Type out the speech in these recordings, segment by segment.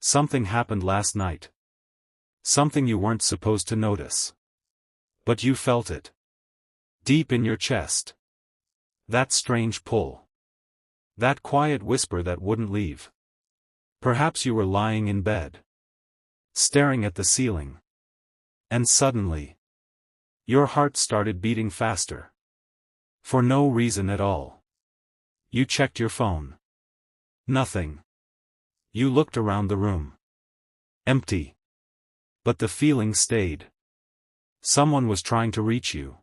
Something happened last night. Something you weren't supposed to notice. But you felt it. Deep in your chest. That strange pull. That quiet whisper that wouldn't leave. Perhaps you were lying in bed, staring at the ceiling. And suddenly, your heart started beating faster. For no reason at all. You checked your phone. Nothing. You looked around the room. Empty. But the feeling stayed. Someone was trying to reach you.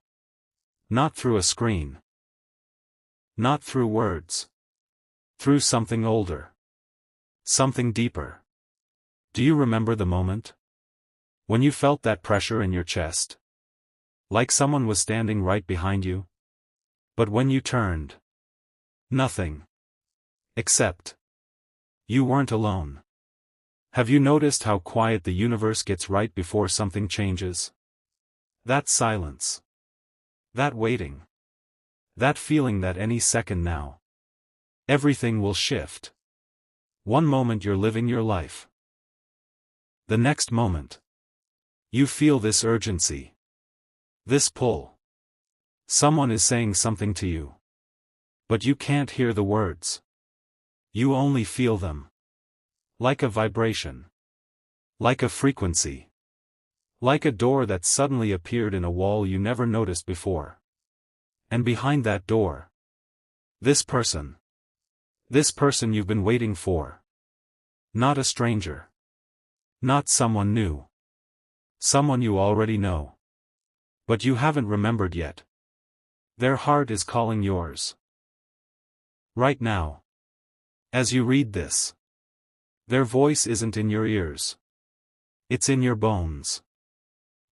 Not through a screen. Not through words. Through something older. Something deeper. Do you remember the moment? When you felt that pressure in your chest? Like someone was standing right behind you? But when you turned, nothing. Except, you weren't alone. Have you noticed how quiet the universe gets right before something changes? That silence. That waiting. That feeling that any second now, everything will shift. One moment you're living your life. The next moment, you feel this urgency. This pull. Someone is saying something to you. But you can't hear the words. You only feel them. Like a vibration. Like a frequency. Like a door that suddenly appeared in a wall you never noticed before. And behind that door, this person. This person you've been waiting for. Not a stranger. Not someone new. Someone you already know. But you haven't remembered yet. Their heart is calling yours. Right now. As you read this. Their voice isn't in your ears. It's in your bones.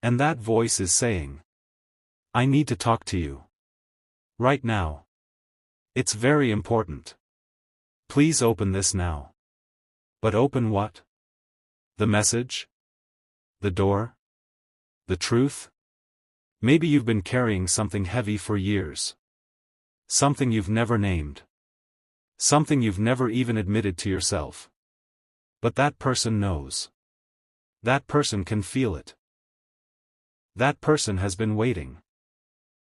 And that voice is saying, I need to talk to you. Right now. It's very important. Please open this now. But open what? The message? The door? The truth? Maybe you've been carrying something heavy for years. Something you've never named. Something you've never even admitted to yourself. But that person knows. That person can feel it. That person has been waiting.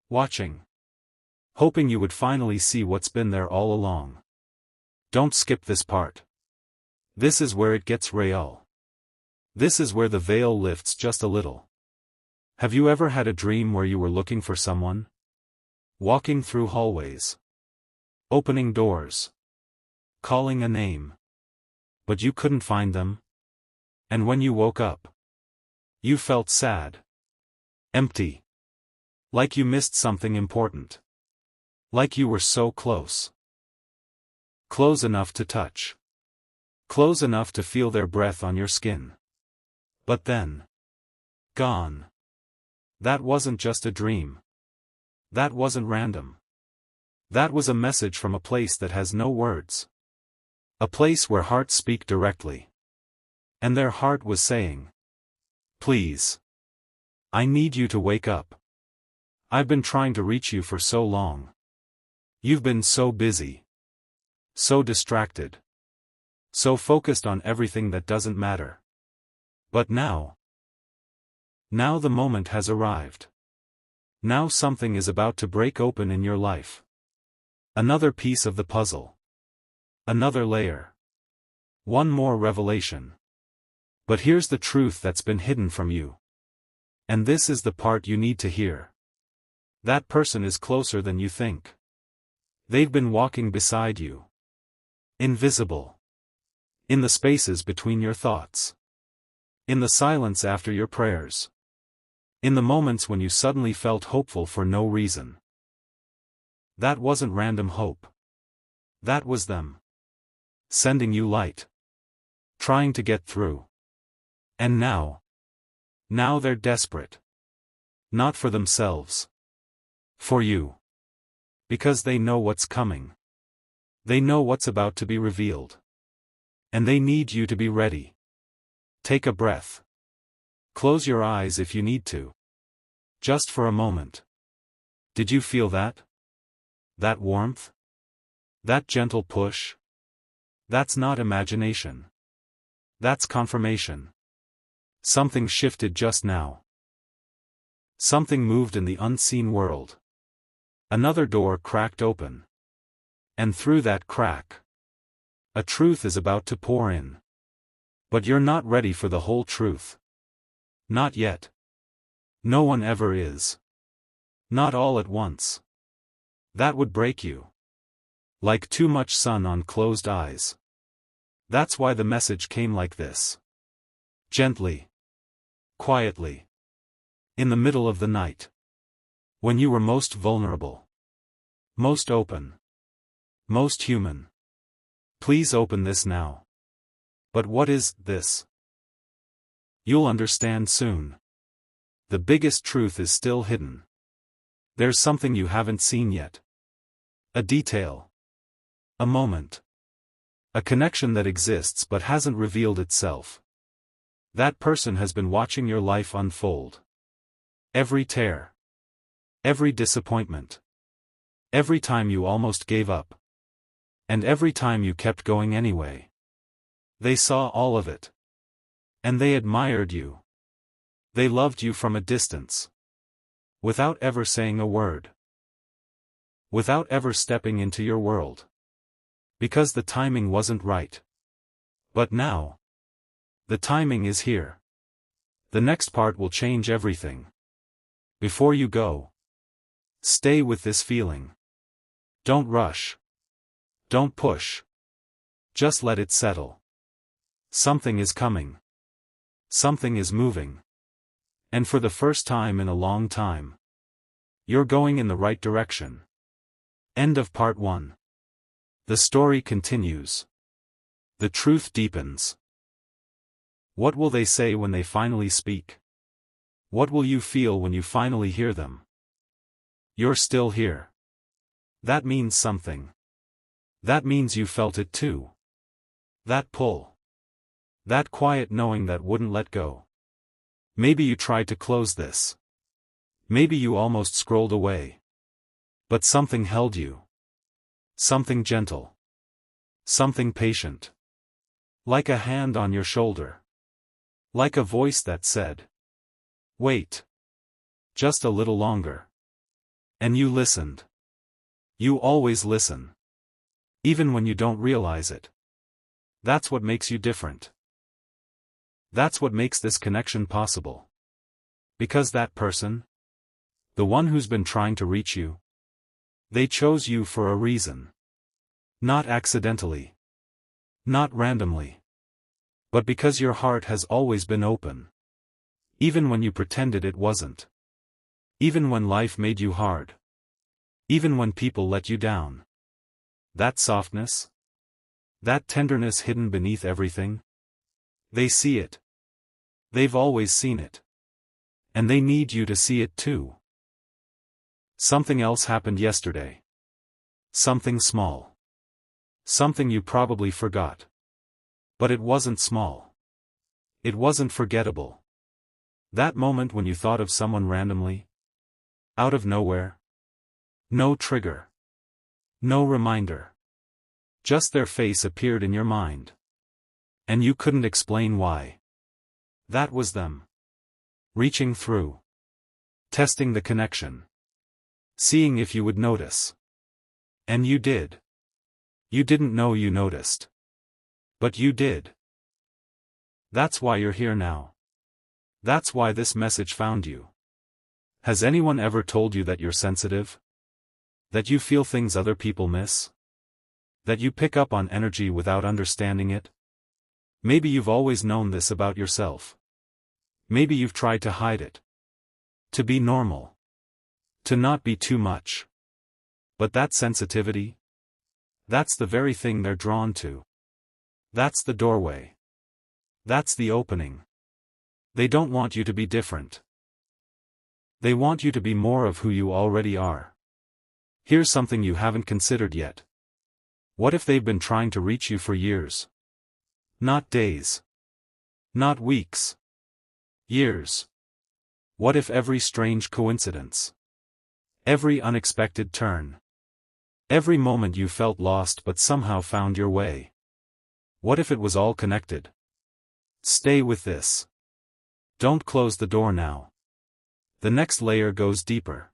Watching. Hoping you would finally see what's been there all along. Don't skip this part. This is where it gets real. This is where the veil lifts just a little. Have you ever had a dream where you were looking for someone? Walking through hallways. Opening doors. Calling a name. But you couldn't find them? And when you woke up, you felt sad. Empty. Like you missed something important. Like you were so close. Close enough to touch. Close enough to feel their breath on your skin. But then, gone. That wasn't just a dream. That wasn't random. That was a message from a place that has no words. A place where hearts speak directly. And their heart was saying, please. I need you to wake up. I've been trying to reach you for so long. You've been so busy. So distracted. So focused on everything that doesn't matter. But now. Now the moment has arrived. Now something is about to break open in your life. Another piece of the puzzle. Another layer. One more revelation. But here's the truth that's been hidden from you. And this is the part you need to hear. That person is closer than you think. They've been walking beside you. Invisible. In the spaces between your thoughts. In the silence after your prayers. In the moments when you suddenly felt hopeful for no reason. That wasn't random hope. That was them. Sending you light. Trying to get through. And now. Now they're desperate. Not for themselves. For you. Because they know what's coming. They know what's about to be revealed. And they need you to be ready. Take a breath. Close your eyes if you need to. Just for a moment. Did you feel that? That warmth? That gentle push? That's not imagination. That's confirmation. Something shifted just now. Something moved in the unseen world. Another door cracked open. And through that crack, a truth is about to pour in. But you're not ready for the whole truth. Not yet. No one ever is. Not all at once. That would break you. Like too much sun on closed eyes. That's why the message came like this. Gently. Quietly. In the middle of the night. When you were most vulnerable. Most open. Most human. Please open this now. But what is this? You'll understand soon. The biggest truth is still hidden. There's something you haven't seen yet. A detail. A moment. A connection that exists but hasn't revealed itself. That person has been watching your life unfold. Every tear. Every disappointment. Every time you almost gave up. And every time you kept going anyway. They saw all of it. And they admired you. They loved you from a distance. Without ever saying a word. Without ever stepping into your world. Because the timing wasn't right. But now. The timing is here. The next part will change everything. Before you go. Stay with this feeling. Don't rush. Don't push. Just let it settle. Something is coming. Something is moving. And for the first time in a long time. You're going in the right direction. End of part 1. The story continues. The truth deepens. What will they say when they finally speak? What will you feel when you finally hear them? You're still here. That means something. That means you felt it too. That pull. That quiet knowing that wouldn't let go. Maybe you tried to close this. Maybe you almost scrolled away. But something held you. Something gentle. Something patient. Like a hand on your shoulder. Like a voice that said, wait. Just a little longer. And you listened. You always listen. Even when you don't realize it. That's what makes you different. That's what makes this connection possible. Because that person, the one who's been trying to reach you, they chose you for a reason. Not accidentally. Not randomly. But because your heart has always been open. Even when you pretended it wasn't. Even when life made you hard. Even when people let you down. That softness? That tenderness hidden beneath everything? They see it. They've always seen it. And they need you to see it too. Something else happened yesterday. Something small. Something you probably forgot. But it wasn't small. It wasn't forgettable. That moment when you thought of someone randomly. Out of nowhere. No trigger. No reminder. Just their face appeared in your mind. And you couldn't explain why. That was them. Reaching through. Testing the connection. Seeing if you would notice. And you did. You didn't know you noticed. But you did. That's why you're here now. That's why this message found you. Has anyone ever told you that you're sensitive? That you feel things other people miss? That you pick up on energy without understanding it? Maybe you've always known this about yourself. Maybe you've tried to hide it. To be normal. To not be too much. But that sensitivity? That's the very thing they're drawn to. That's the doorway. That's the opening. They don't want you to be different. They want you to be more of who you already are. Here's something you haven't considered yet. What if they've been trying to reach you for years? Not days. Not weeks. Years. What if every strange coincidence? Every unexpected turn. Every moment you felt lost but somehow found your way. What if it was all connected? Stay with this. Don't close the door now. The next layer goes deeper.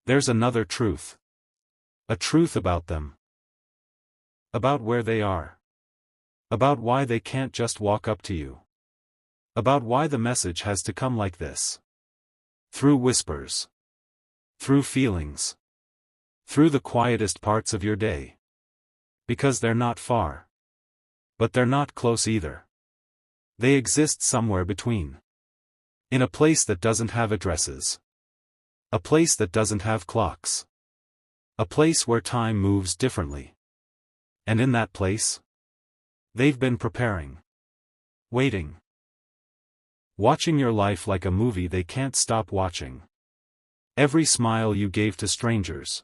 There's another truth. A truth about them. About where they are. About why they can't just walk up to you. About why the message has to come like this. Through whispers. Through feelings. Through the quietest parts of your day. Because they're not far. But they're not close either. They exist somewhere between. In a place that doesn't have addresses. A place that doesn't have clocks. A place where time moves differently. And in that place, they've been preparing. Waiting. Watching your life like a movie they can't stop watching. Every smile you gave to strangers.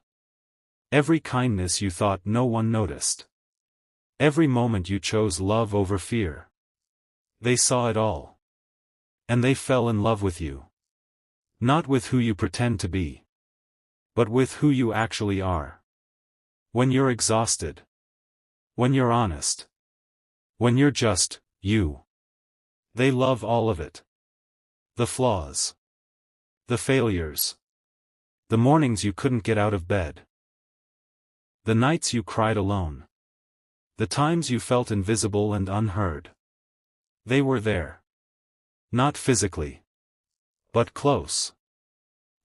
Every kindness you thought no one noticed. Every moment you chose love over fear. They saw it all. And they fell in love with you. Not with who you pretend to be. But with who you actually are. When you're exhausted. When you're honest. When you're just, you. They love all of it. The flaws. The failures. The mornings you couldn't get out of bed. The nights you cried alone. The times you felt invisible and unheard. They were there. Not physically. But close.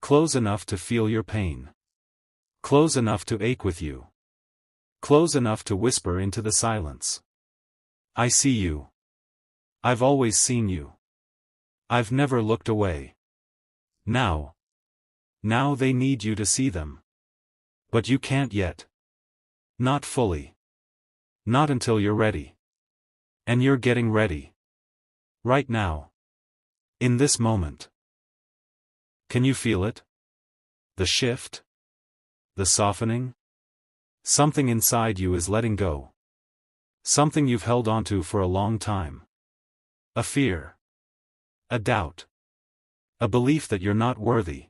Close enough to feel your pain. Close enough to ache with you. Close enough to whisper into the silence. I see you. I've always seen you. I've never looked away. Now they need you to see them. But you can't yet. Not fully. Not until you're ready. And you're getting ready. Right now. In this moment. Can you feel it? The shift? The softening? Something inside you is letting go. Something you've held onto for a long time. A fear. A doubt. A belief that you're not worthy.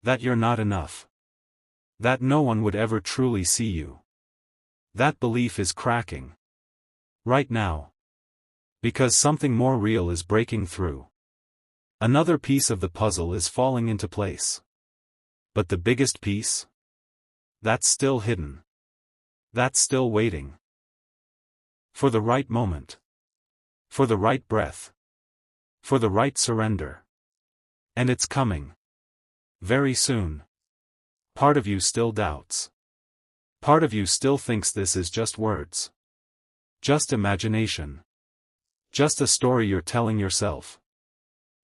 That you're not enough. That no one would ever truly see you. That belief is cracking. Right now. Because something more real is breaking through. Another piece of the puzzle is falling into place. But the biggest piece? That's still hidden. That's still waiting. For the right moment. For the right breath. For the right surrender. And it's coming. Very soon. Part of you still doubts. Part of you still thinks this is just words. Just imagination. Just a story you're telling yourself.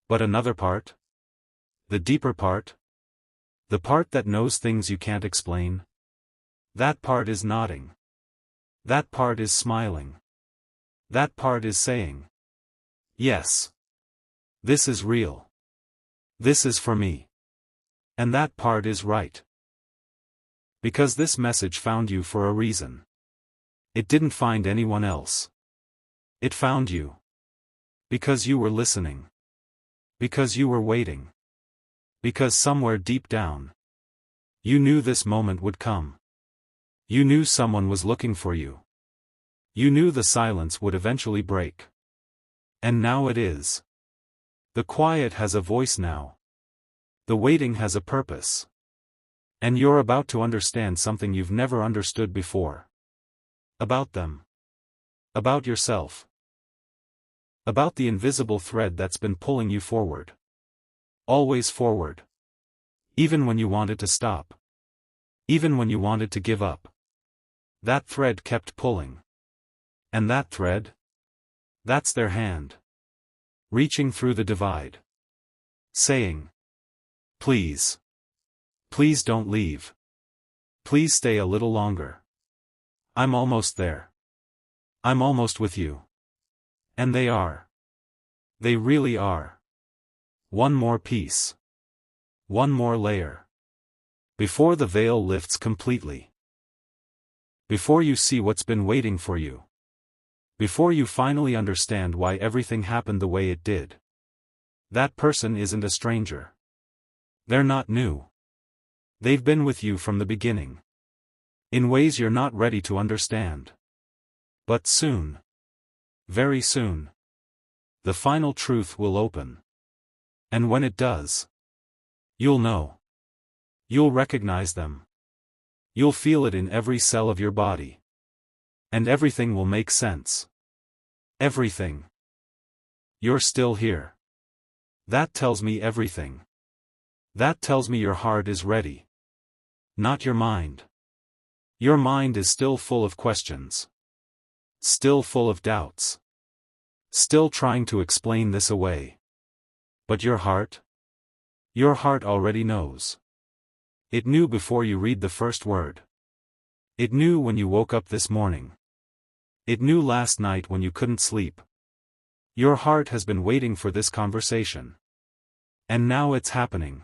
But another part? The deeper part? The part that knows things you can't explain? That part is nodding. That part is smiling. That part is saying, yes. This is real. This is for me. And that part is right. Because this message found you for a reason. It didn't find anyone else. It found you. Because you were listening. Because you were waiting. Because somewhere deep down, you knew this moment would come. You knew someone was looking for you. You knew the silence would eventually break. And now it is. The quiet has a voice now. The waiting has a purpose. And you're about to understand something you've never understood before. About them. About yourself. About the invisible thread that's been pulling you forward. Always forward. Even when you wanted to stop. Even when you wanted to give up. That thread kept pulling. And that thread? That's their hand. Reaching through the divide. Saying, please. Please don't leave. Please stay a little longer. I'm almost there. I'm almost with you. And they are. They really are. One more piece. One more layer. Before the veil lifts completely. Before you see what's been waiting for you. Before you finally understand why everything happened the way it did. That person isn't a stranger. They're not new. They've been with you from the beginning. In ways you're not ready to understand. But soon. Very soon. The final truth will open. And when it does, you'll know. You'll recognize them. You'll feel it in every cell of your body. And everything will make sense. Everything. You're still here. That tells me everything. That tells me your heart is ready. Not your mind. Your mind is still full of questions. Still full of doubts. Still trying to explain this away. But your heart? Your heart already knows. It knew before you read the first word. It knew when you woke up this morning. It knew last night when you couldn't sleep. Your heart has been waiting for this conversation. And now it's happening.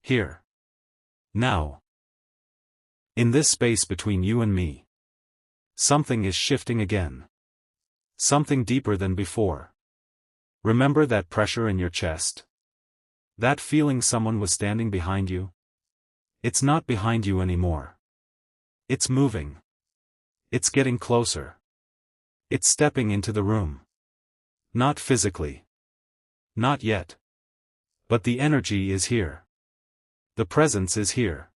Here. Now. In this space between you and me. Something is shifting again. Something deeper than before. Remember that pressure in your chest? That feeling someone was standing behind you? It's not behind you anymore. It's moving. It's getting closer. It's stepping into the room. Not physically. Not yet. But the energy is here. The presence is here.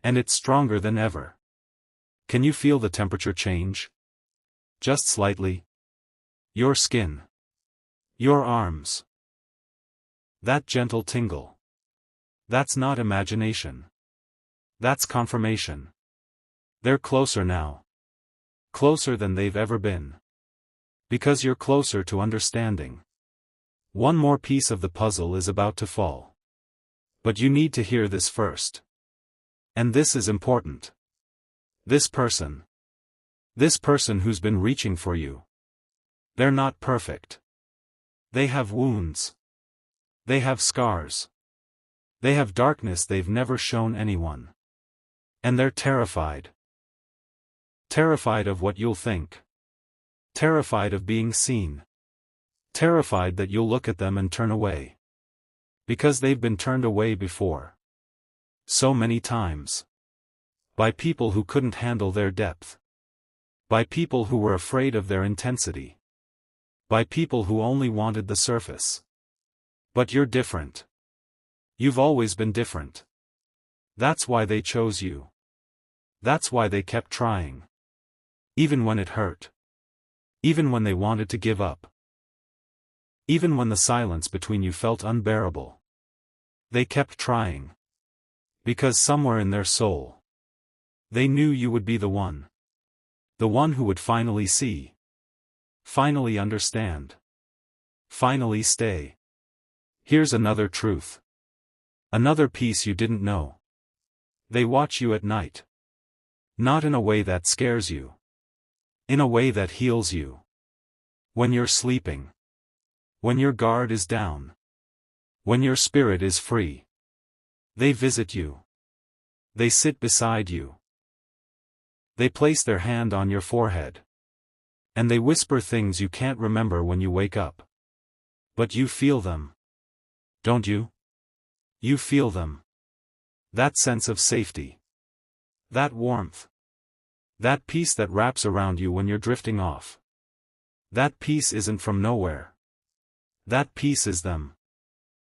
And it's stronger than ever. Can you feel the temperature change? Just slightly. Your skin. Your arms. That gentle tingle. That's not imagination. That's confirmation. They're closer now. Closer than they've ever been. Because you're closer to understanding. One more piece of the puzzle is about to fall. But you need to hear this first. And this is important. This person. This person who's been reaching for you. They're not perfect. They have wounds. They have scars. They have darkness they've never shown anyone. And they're terrified. Terrified of what you'll think. Terrified of being seen. Terrified that you'll look at them and turn away. Because they've been turned away before. So many times. By people who couldn't handle their depth. By people who were afraid of their intensity. By people who only wanted the surface. But you're different. You've always been different. That's why they chose you. That's why they kept trying. Even when it hurt. Even when they wanted to give up. Even when the silence between you felt unbearable. They kept trying. Because somewhere in their soul, they knew you would be the one. The one who would finally see. Finally understand. Finally stay. Here's another truth. Another piece you didn't know. They watch you at night. Not in a way that scares you. In a way that heals you. When you're sleeping. When your guard is down. When your spirit is free. They visit you. They sit beside you. They place their hand on your forehead. And they whisper things you can't remember when you wake up. But you feel them. Don't you? You feel them. That sense of safety. That warmth. That peace that wraps around you when you're drifting off. That peace isn't from nowhere. That peace is them.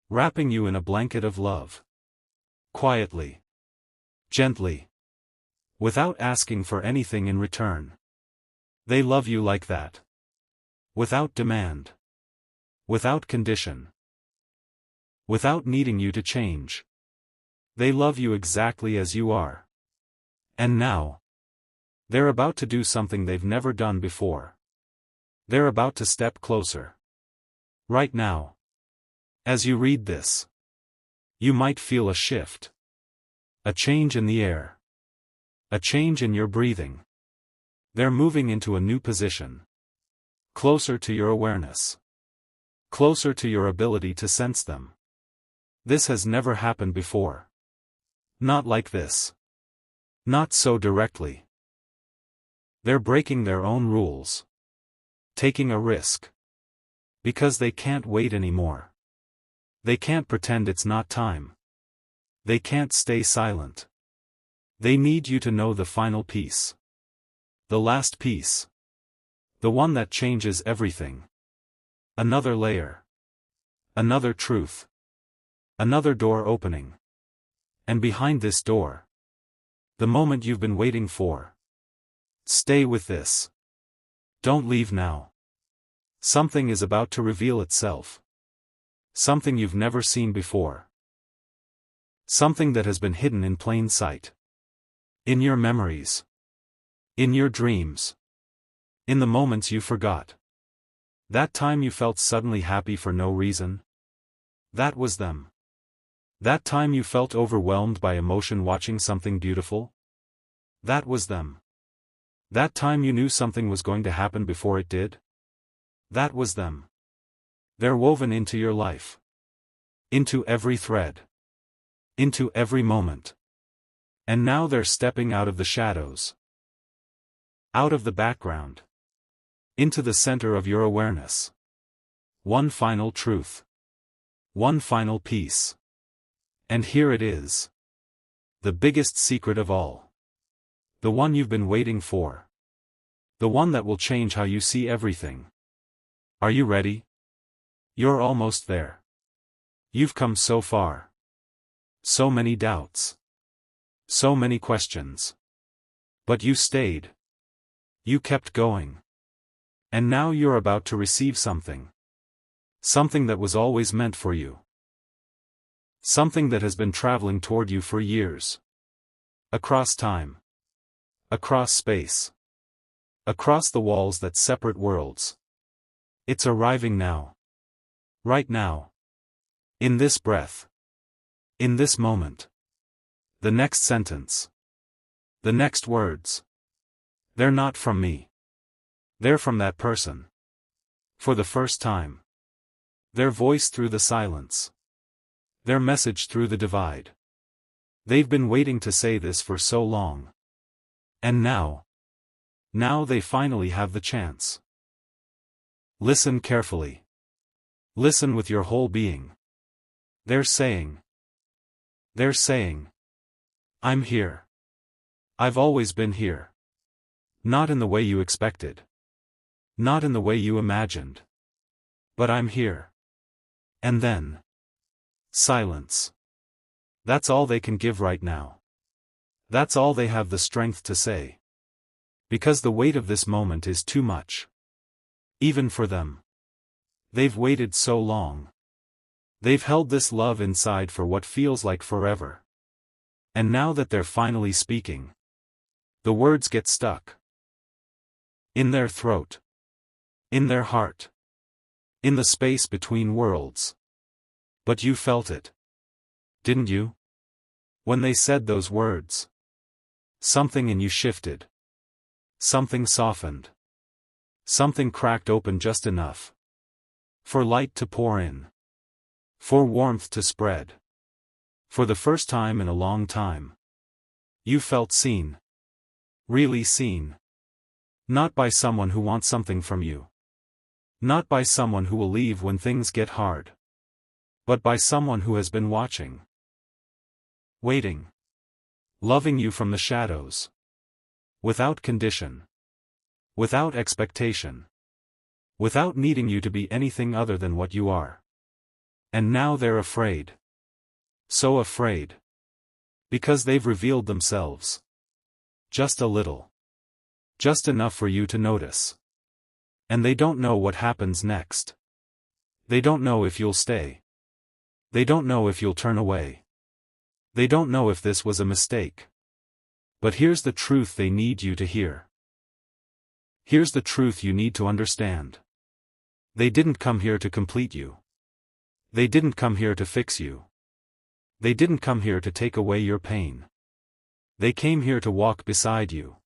Wrapping you in a blanket of love. Quietly. Gently. Without asking for anything in return. They love you like that. Without demand. Without condition. Without needing you to change. They love you exactly as you are. And now. They're about to do something they've never done before. They're about to step closer. Right now. As you read this. You might feel a shift. A change in the air. A change in your breathing. They're moving into a new position. Closer to your awareness. Closer to your ability to sense them. This has never happened before. Not like this. Not so directly. They're breaking their own rules. Taking a risk. Because they can't wait anymore. They can't pretend it's not time. They can't stay silent. They need you to know the final piece. The last piece. The one that changes everything. Another layer. Another truth. Another door opening. And behind this door, the moment you've been waiting for. Stay with this. Don't leave now. Something is about to reveal itself. Something you've never seen before. Something that has been hidden in plain sight. In your memories. In your dreams. In the moments you forgot. That time you felt suddenly happy for no reason. That was them. That time you felt overwhelmed by emotion watching something beautiful. That was them. That time you knew something was going to happen before it did. That was them. They're woven into your life. Into every thread. Into every moment. And now they're stepping out of the shadows. Out of the background. Into the center of your awareness. One final truth. One final piece. And here it is. The biggest secret of all. The one you've been waiting for. The one that will change how you see everything. Are you ready? You're almost there. You've come so far. So many doubts. So many questions. But you stayed. You kept going. And now you're about to receive something. Something that was always meant for you. Something that has been traveling toward you for years. Across time. Across space. Across the walls that separate worlds. It's arriving now. Right now. In this breath. In this moment. The next sentence. The next words. They're not from me. They're from that person. For the first time. Their voice through the silence. Their message through the divide. They've been waiting to say this for so long. And now. Now they finally have the chance. Listen carefully. Listen with your whole being. They're saying. I'm here. I've always been here. Not in the way you expected. Not in the way you imagined. But I'm here. And then. Silence. That's all they can give right now. That's all they have the strength to say. Because the weight of this moment is too much. Even for them. They've waited so long. They've held this love inside for what feels like forever. And now that they're finally speaking, the words get stuck. In their throat. In their heart. In the space between worlds. But you felt it. Didn't you? When they said those words. Something in you shifted. Something softened. Something cracked open just enough. For light to pour in. For warmth to spread. For the first time in a long time. You felt seen. Really seen. Not by someone who wants something from you. Not by someone who will leave when things get hard. But by someone who has been watching. Waiting. Loving you from the shadows. Without condition. Without expectation. Without needing you to be anything other than what you are. And now they're afraid. So afraid. Because they've revealed themselves. Just a little. Just enough for you to notice. And they don't know what happens next. They don't know if you'll stay. They don't know if you'll turn away. They don't know if this was a mistake. But here's the truth they need you to hear. Here's the truth you need to understand. They didn't come here to complete you. They didn't come here to fix you. They didn't come here to take away your pain. They came here to walk beside you.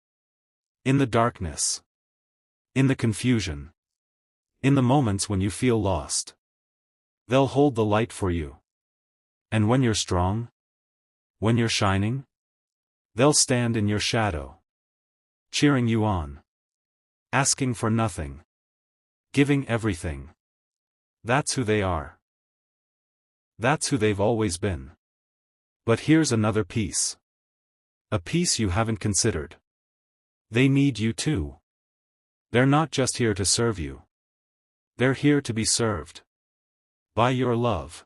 In the darkness. In the confusion. In the moments when you feel lost. They'll hold the light for you. And when you're strong, when you're shining, they'll stand in your shadow. Cheering you on. Asking for nothing. Giving everything. That's who they are. That's who they've always been. But here's another piece. A piece you haven't considered. They need you too. They're not just here to serve you. They're here to be served. By your love.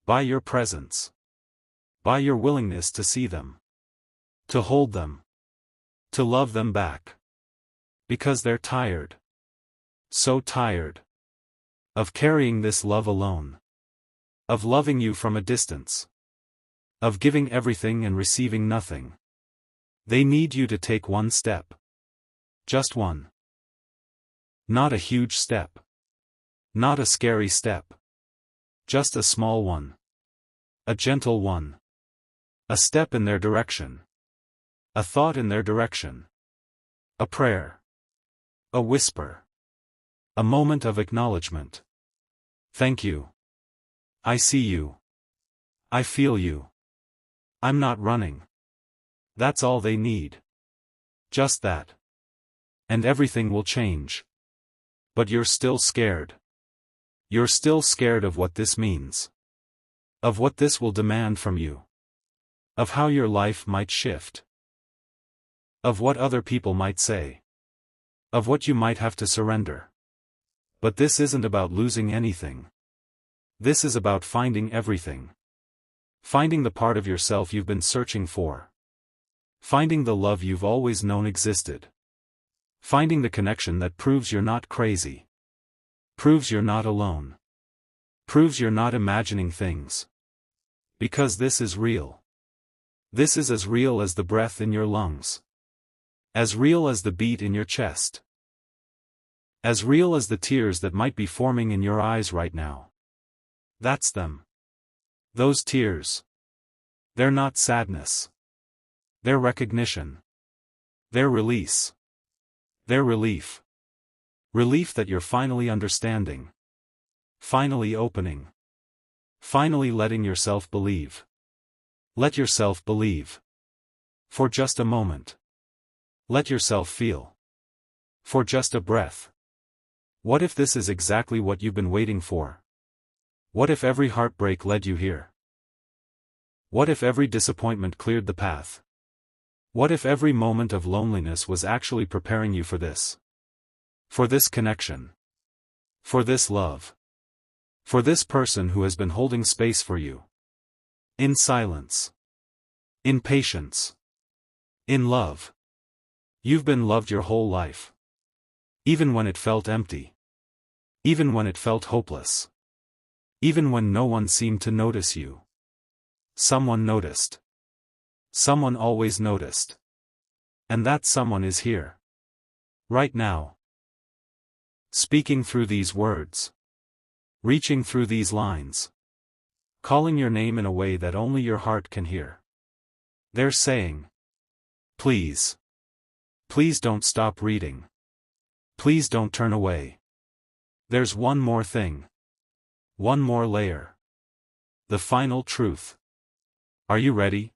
By your presence. By your willingness to see them. To hold them. To love them back. Because they're tired. So tired. Of carrying this love alone. Of loving you from a distance. Of giving everything and receiving nothing. They need you to take one step. Just one. Not a huge step. Not a scary step. Just a small one. A gentle one. A step in their direction. A thought in their direction. A prayer. A whisper. A moment of acknowledgement. Thank you. I see you. I feel you. I'm not running. That's all they need. Just that. And everything will change. But you're still scared. You're still scared of what this means. Of what this will demand from you. Of how your life might shift. Of what other people might say. Of what you might have to surrender. But this isn't about losing anything. This is about finding everything. Finding the part of yourself you've been searching for. Finding the love you've always known existed. Finding the connection that proves you're not crazy. Proves you're not alone. Proves you're not imagining things. Because this is real. This is as real as the breath in your lungs. As real as the beat in your chest. As real as the tears that might be forming in your eyes right now. That's them. Those tears. They're not sadness. They're recognition. They're release. They're relief. Relief that you're finally understanding. Finally opening. Finally letting yourself believe. Let yourself believe. For just a moment. Let yourself feel. For just a breath. What if this is exactly what you've been waiting for? What if every heartbreak led you here? What if every disappointment cleared the path? What if every moment of loneliness was actually preparing you for this? For this connection. For this love. For this person who has been holding space for you. In silence. In patience. In love. You've been loved your whole life. Even when it felt empty. Even when it felt hopeless. Even when no one seemed to notice you. Someone noticed. Someone always noticed. And that someone is here. Right now. Speaking through these words. Reaching through these lines. Calling your name in a way that only your heart can hear. They're saying. Please. Please don't stop reading. Please don't turn away. There's one more thing. One more layer. The final truth. Are you ready?